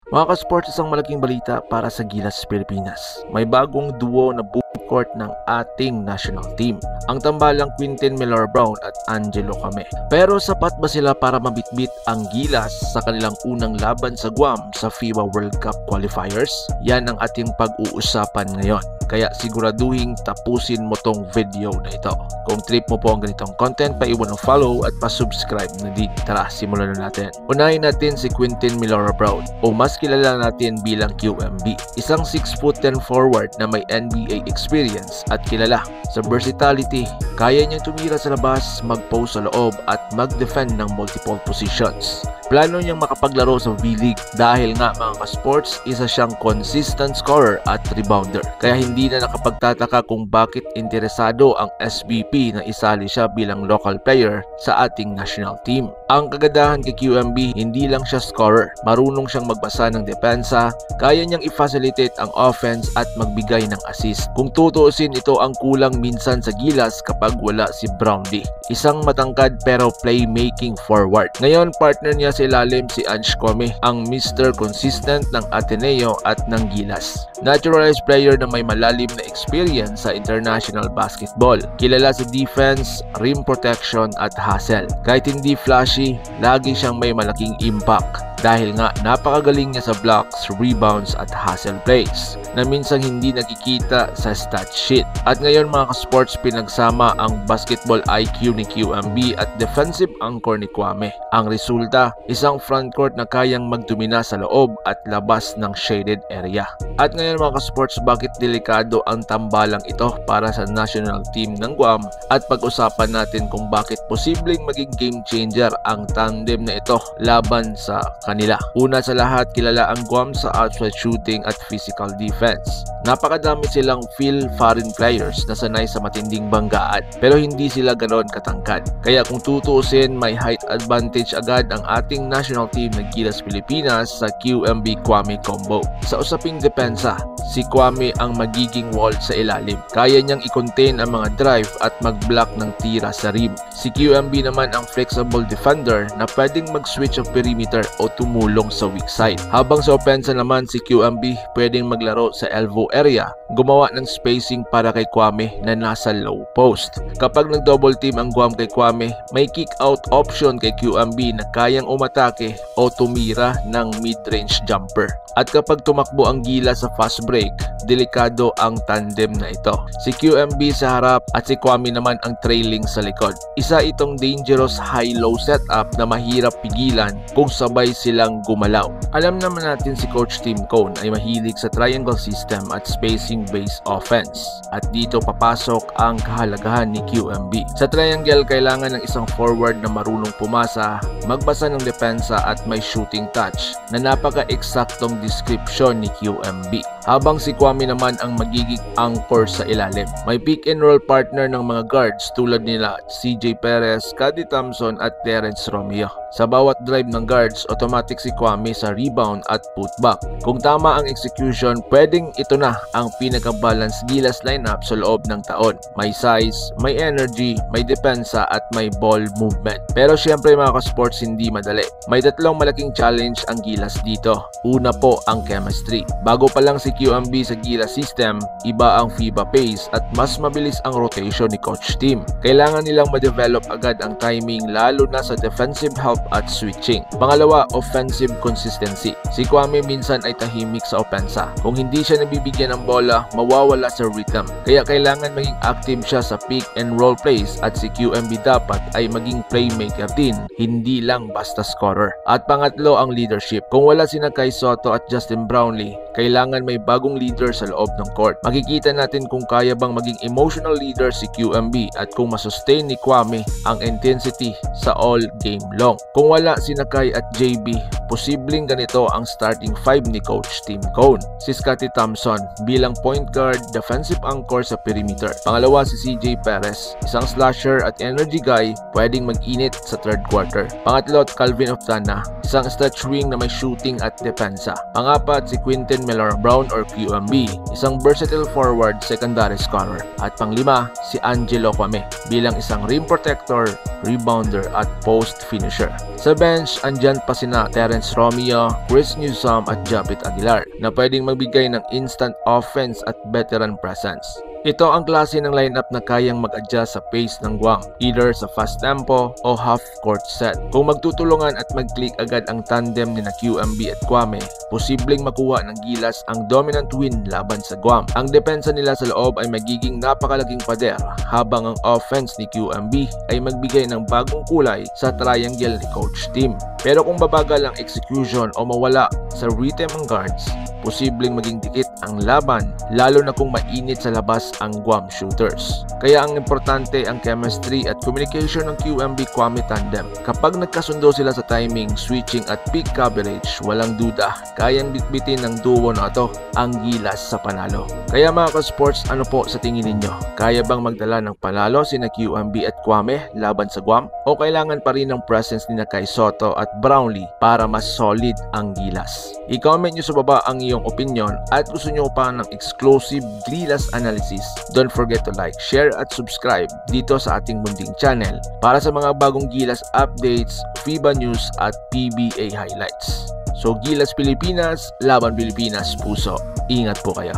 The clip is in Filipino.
Mga ka-sports, isang malaking balita para sa Gilas Pilipinas. May bagong duo na court ng ating national team, ang tambalang Quintin Miller-Brown at Angelo Came. Pero sapat ba sila para mabitbit ang Gilas sa kanilang unang laban sa Guam sa FIBA World Cup qualifiers? Yan ang ating pag-uusapan ngayon. Kaya siguraduhin tapusin mo tong video na ito. Kung trip mo po ang ganitong content, paiwan ng follow at pa-subscribe na din. Tara, simulan na natin. Unahin natin si Quintin Miller-Brown o mas kilala natin bilang QMB. Isang 6'10" forward na may NBA experience at kilala sa versatility. Kaya niyang tumira sa labas, mag-post sa loob at mag-defend ng multiple positions. Plano niyang makapaglaro sa V-League dahil nga mga ka-sports, isa siyang consistent scorer at rebounder. Kaya hindi na nakapagtataka kung bakit interesado ang SBP na isali siya bilang local player sa ating national team. Ang kagandahan kay QMB, hindi lang siya scorer. Marunong siyang magbasa ng depensa, kaya niyang i-facilitate ang offense at magbigay ng assist. Kung tutuusin, ito ang kulang minsan sa Gilas kapag wala si Brownlee. Isang matangkad pero playmaking forward. Ngayon, partner niya sa ilalim si Ange Came, ang Mr. Consistent ng Ateneo at ng Gilas. Naturalized player na may malalim na experience sa international basketball. Kilala sa defense, rim protection at hustle. Kahit hindi flashy, lagi siyang may malaking impact dahil nga napakagaling niya sa blocks, rebounds at hustle plays na minsang hindi nakikita sa stat sheet. At ngayon mga ka-sports, pinagsama ang basketball IQ ni QMB at defensive anchor ni Came. Ang resulta, isang frontcourt na kayang magdomina sa loob at labas ng shaded area. At ngayon mga ka-sports, bakit delikado ang tambalang ito para sa national team ng Guam? At pag-usapan natin kung bakit posibleng maging game changer ang tandem na ito laban sa kanila. Una sa lahat, kilala ang Guam sa outside shooting at physical defense. Napakadami silang foreign players na sanay sa matinding banggaan pero hindi sila ganoon katangkad. Kaya kung tutuusin, may height advantage agad ang ating national team ng Gilas Pilipinas sa QMB-Came combo. Sa usaping depensa, si Came ang magiging wall sa ilalim. Kaya niyang i-contain ang mga drive at mag-block ng tira sa rim. Si QMB naman ang flexible defender na pwedeng mag-switch of perimeter o tumulong sa weak side. Habang sa opensa naman, si QMB pwedeng maglaro sa elbow area, gumawa ng spacing para kay Came na nasa low post. Kapag nag-double team ang Guam kay Came, may kick out option kay QMB na kayang umatake o tumira ng mid-range jumper. At kapag tumakbo ang Gilas sa fast break, delikado ang tandem na ito. Si QMB sa harap at si Came naman ang trailing sa likod. Isa itong dangerous high-low setup na mahirap pigilan kung sabay silang gumalaw. Alam naman natin si Coach Tim Cone ay mahilig sa triangle system at spacing-based offense. At dito papasok ang kahalagahan ni QMB. Sa triangle, kailangan ng isang forward na marunong pumasa, magbasa ng depensa at may shooting touch na napaka-eksaktong description ni QMB. Habang si Came naman ang magiging anchor sa ilalim. May pick and roll partner ng mga guards tulad nila CJ Perez, Cady Thompson at Terrence Romeo. Sa bawat drive ng guards, automatic si Came sa rebound at putback. Kung tama ang execution, pwedeng ito na ang pinaka-balance Gilas lineup sa loob ng taon. May size, may energy, may depensa at may ball movement. Pero syempre mga ka-sports, hindi madali. May tatlong malaking challenge ang Gilas dito. Una po ang chemistry. Bago pa lang si QMB sa Gilas system, iba ang FIBA pace at mas mabilis ang rotation ni Coach Tim. Kailangan nilang ma-develop agad ang timing lalo na sa defensive help at switching. Pangalawa, offensive consistency. Si Came minsan ay tahimik sa opensa. Kung hindi siya nabibigyan ng bola, mawawala sa rhythm. Kaya kailangan maging active siya sa pick and roll plays at si QMB dapat ay maging playmaker din, hindi lang basta scorer. At pangatlo, ang leadership. Kung wala sina Kai Sotto at Justin Brownlee, kailangan may bagong leader sa loob ng court. Makikita natin kung kaya bang maging emotional leader si QMB at kung masustain ni Came ang intensity sa all game long. Kung wala si Nakai at JB, posibleng ganito ang starting five ni Coach Tim Cone. Si Scottie Thompson bilang point guard, defensive anchor sa perimeter. Pangalawa si CJ Perez, isang slasher at energy guy, pwedeng mag-init sa third quarter. Pangatlo, Calvin Oftana, isang stretch wing na may shooting at depensa. Pangapat, si Quintin Miller-Brown or QMB, isang versatile forward, secondary scorer. At panglima, si Angelo Came bilang isang rim protector, rebounder at post finisher. Sa bench, andyan pa sina Terence Romeo, Chris Newsome at Japit Aguilar na pwedeng magbigay ng instant offense at veteran presence. Ito ang klase ng lineup na kayang mag-adjust sa pace ng Guam, either sa fast tempo o half-court set. Kung magtutulungan at mag-click agad ang tandem ni na QMB at Kwame, posibleng makuha ng Gilas ang dominant win laban sa Guam. Ang depensa nila sa loob ay magiging napakalaking pader, habang ang offense ni QMB ay magbigay ng bagong kulay sa triangle ni Coach Tim. Pero kung babagal ang execution o mawala sa rhythm ang guards, posibleng maging dikit ang laban, lalo na kung mainit sa labas ang Guam shooters. Kaya ang importante ang chemistry at communication ng QMB-Kwame tandem. Kapag nagkasundo sila sa timing, switching at peak coverage, walang duda, kayang bitbitin ng duo na ito ang Gilas sa panalo. Kaya mga ka-sports, ano po sa tingin ninyo? Kaya bang magdala ng panalo sina QMB at Kwame laban sa Guam? O kailangan pa rin ng presence ni na Kai Sotto at Brownlee para mas solid ang Gilas? I-comment nyo sa baba ang iyong opinion at gusto nyo pa ng exclusive Gilas analysis. Don't forget to like, share at subscribe dito sa ating munting channel para sa mga bagong Gilas updates, FIBA news at PBA highlights. So Gilas Pilipinas, laban Pilipinas puso. Ingat po kayo.